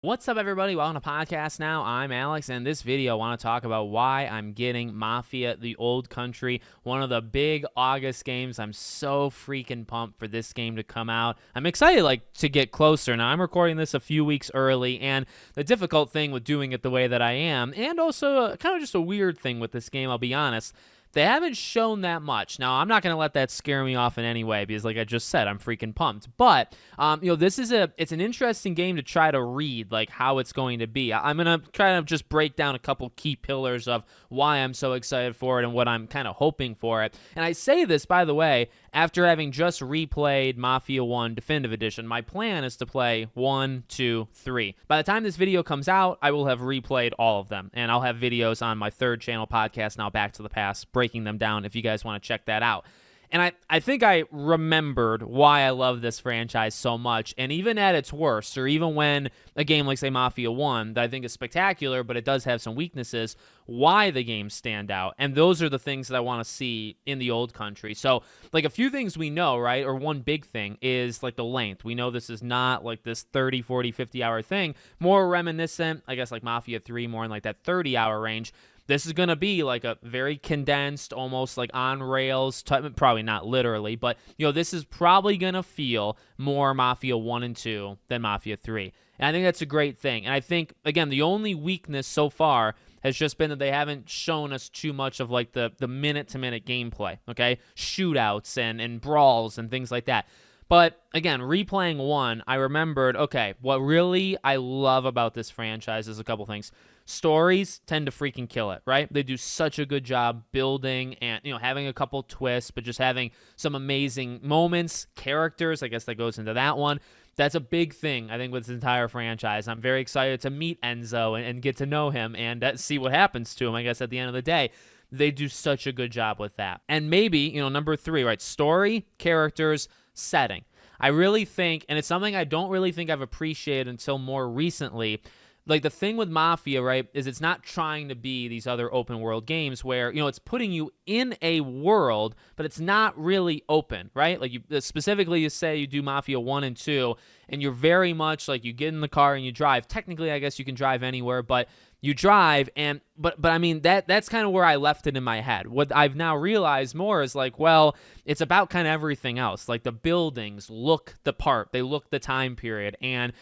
What's up, everybody? Welcome to podcast now. I'm Alex, and in this video, I want to talk about why I'm getting Mafia: The Old Country, one of the big August games. I'm so freaking pumped for this game to come out. I'm excited, to get closer. Now, I'm recording this a few weeks early, and the difficult thing with doing it the way that I am, and also kind of just a weird thing with this game, I'll be honest, they haven't shown that much. Now, I'm not going to let that scare me off in any way because, like I just said, I'm freaking pumped. But, this is it's an interesting game to try to read, how it's going to be. I'm going to try to just break down a couple key pillars of why I'm so excited for it and what I'm kind of hoping for it. And I say this, by the way, after having just replayed Mafia 1 Definitive Edition. My plan is to play 1, 2, 3. By the time this video comes out, I will have replayed all of them, and I'll have videos on my third channel podcast, Now Back to the Past, breaking them down if you guys want to check that out. And I think I remembered why I love this franchise so much. And even at its worst, or even when a game like, say, Mafia 1, that I think is spectacular, but it does have some weaknesses, why the games stand out. And those are the things that I want to see in the old country. So, a few things we know, right? Or one big thing is, the length. We know this is not, this 30, 40, 50-hour thing. More reminiscent, I guess, like Mafia 3, more in, that 30-hour range. This is going to be a very condensed, almost on rails type, probably not literally, but this is probably going to feel more Mafia 1 and 2 than Mafia 3. And I think that's a great thing. And I think, again, the only weakness so far has just been that they haven't shown us too much of the minute-to-minute gameplay, okay? Shootouts and brawls and things like that. But again, replaying 1, I remembered, okay, what really I love about this franchise is a couple things. Stories tend to freaking kill it, right? They do such a good job building and, having a couple twists, but just having some amazing moments, characters. I guess that goes into that one. That's a big thing, I think, with this entire franchise. I'm very excited to meet Enzo and get to know him and see what happens to him, I guess, at the end of the day. They do such a good job with that. And maybe, number 3, right? Story, characters, setting. I really think, and it's something I don't really think I've appreciated until more recently, the thing with Mafia, right, is it's not trying to be these other open world games where, it's putting you in a world, but it's not really open, right? Specifically, you say you do Mafia 1 and 2, and you're very much you get in the car and you drive. Technically, I guess you can drive anywhere, but you drive, and but I mean that's kind of where I left it in my head. What I've now realized more is it's about kind of everything else. The buildings look the part, they look the time period, and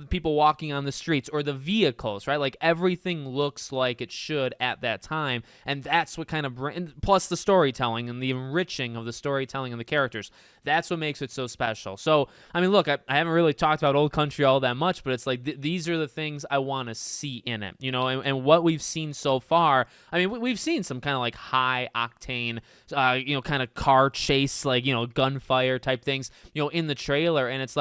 people walking on the streets or the vehicles, right? Everything looks like it should at that time, and that's what kind of plus the storytelling and the enriching of the storytelling and the characters. That's what makes it so special. So I mean, look, I haven't really talked about Old Country all that much, but it's these are the things I want to see in it, and what we've seen so far. I mean, we've seen some kind of high octane, kind of car chase, gunfire type things, in the trailer. And it's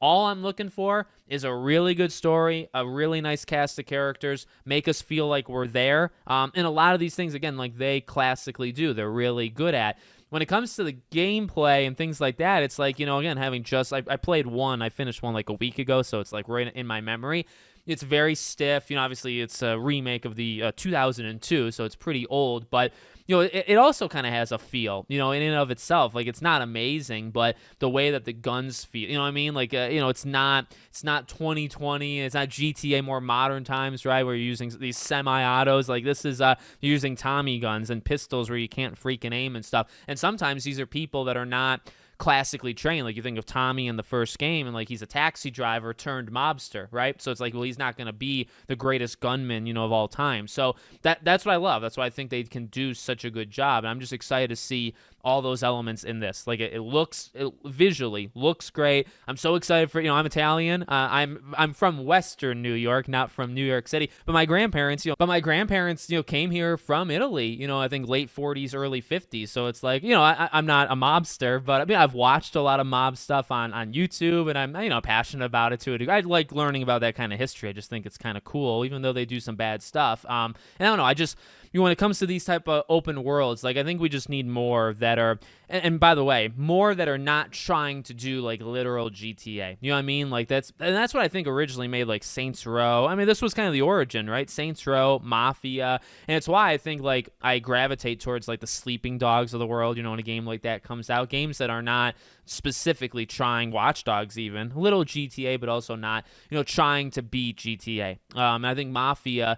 all I'm looking for is a really good story, a really nice cast of characters, make us feel like we're there. And a lot of these things, again, they classically do, they're really good at. When it comes to the gameplay and things like that, it's again, having just, I played 1, I finished 1 a week ago, so it's right in my memory. It's very stiff. Obviously it's a remake of the 2002, so it's pretty old, but it also kind of has a feel, in and of itself. It's not amazing, but the way that the guns feel, you know what I mean? It's not 2020, it's not GTA, more modern times, right? Where you're using these semi-autos. This is you're using Tommy guns and pistols where you can't freaking aim and stuff. And sometimes these are people that are not classically trained. You think of Tommy in the first game, and he's a taxi driver turned mobster, right? So it's well, he's not going to be the greatest gunman, of all time. So that's what I love. That's why I think they can do such a good job. And I'm just excited to see all those elements in this. It visually looks great. I'm so excited for, I'm Italian. I'm from Western New York, not from New York City. But my grandparents, came here from Italy, I think late 40s, early 50s. So it's I'm not a mobster, but I mean, I've watched a lot of mob stuff on YouTube, and I'm, passionate about it to a degree. I like learning about that kind of history. I just think it's kind of cool, even though they do some bad stuff. And I don't know, when it comes to these type of open worlds, I think we just need more that are And by the way, more that are not trying to do like literal GTA. You know what I mean? Like that's what I think originally made like Saints Row. I mean, this was kind of the origin, right? Saints Row, Mafia, and it's why I think like I gravitate towards like the Sleeping Dogs of the world. You know, when a game like that comes out, games that are not specifically trying, Watch Dogs even, a little GTA, but also not, you know, trying to beat GTA. I think Mafia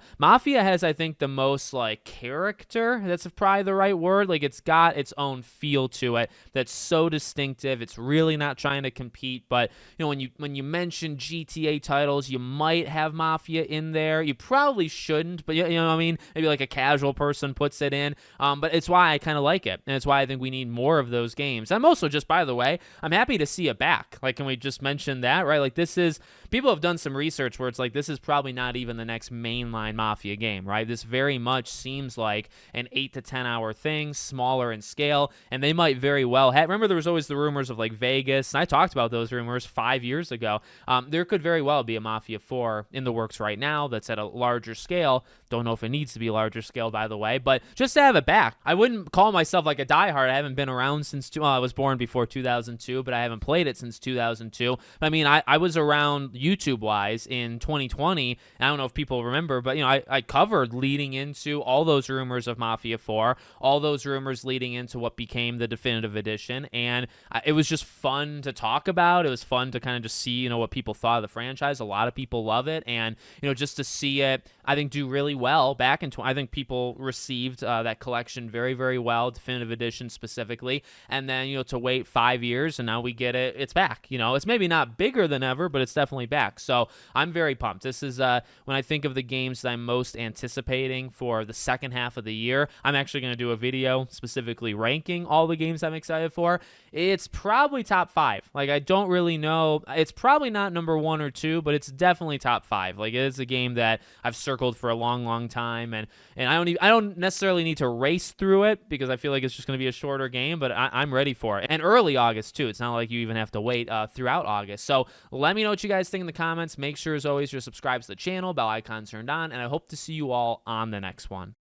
has, I think, the most like character. That's probably the right word. Like it's got its own feel to it that's so distinctive. It's really not trying to compete, but you know, when you mention GTA titles, you might have Mafia in there. You probably shouldn't, but you know what I mean? Maybe like a casual person puts it in. But it's why I kind of like it, and it's why I think we need more of those games. I'm also just, by the way, I'm happy to see it back. Like, can we just mention that, right? Like, this is, people have done some research where it's like, this is probably not even the next mainline Mafia game, right? This very much seems like an 8 to 10 hour thing, smaller in scale, and they might very well have, remember there was always the rumors of like Vegas, and I talked about those rumors 5 years ago. There could very well be a Mafia 4 in the works right now that's at a larger scale. Don't know if it needs to be a larger scale, by the way, but just to have it back. I wouldn't call myself like a diehard. I haven't been around since, I was born before 2002, but I haven't played it since 2002. I mean, I was around YouTube-wise in 2020. I don't know if people remember, but, you know, I covered leading into all those rumors of Mafia 4, all those rumors leading into what became the definitive edition, and it was just fun to talk about. It was fun to kind of just see, you know, what people thought of the franchise. A lot of people love it, and, you know, just to see it, I think, do really well back in, I think people received that collection very, very well, definitive edition specifically, and then, you know, to wait 5 years, and now we get it, it's back. You know, it's maybe not bigger than ever, but it's definitely back. So I'm very pumped. This is when I think of the games that I'm most anticipating for the second half of the year. I'm actually going to do a video specifically ranking all the games I'm excited for. It's probably top 5. Like, I don't really know. It's probably not number 1 or 2, but it's definitely top 5. Like, it is a game that I've circled for a long, long time, and I don't necessarily need to race through it because I feel like it's just going to be a shorter game, but I'm ready for it. And early August too. It's not like you even have to wait throughout August. So let me know what you guys think in the comments. Make sure, as always, you're subscribed to the channel, bell icon turned on, and I hope to see you all on the next one.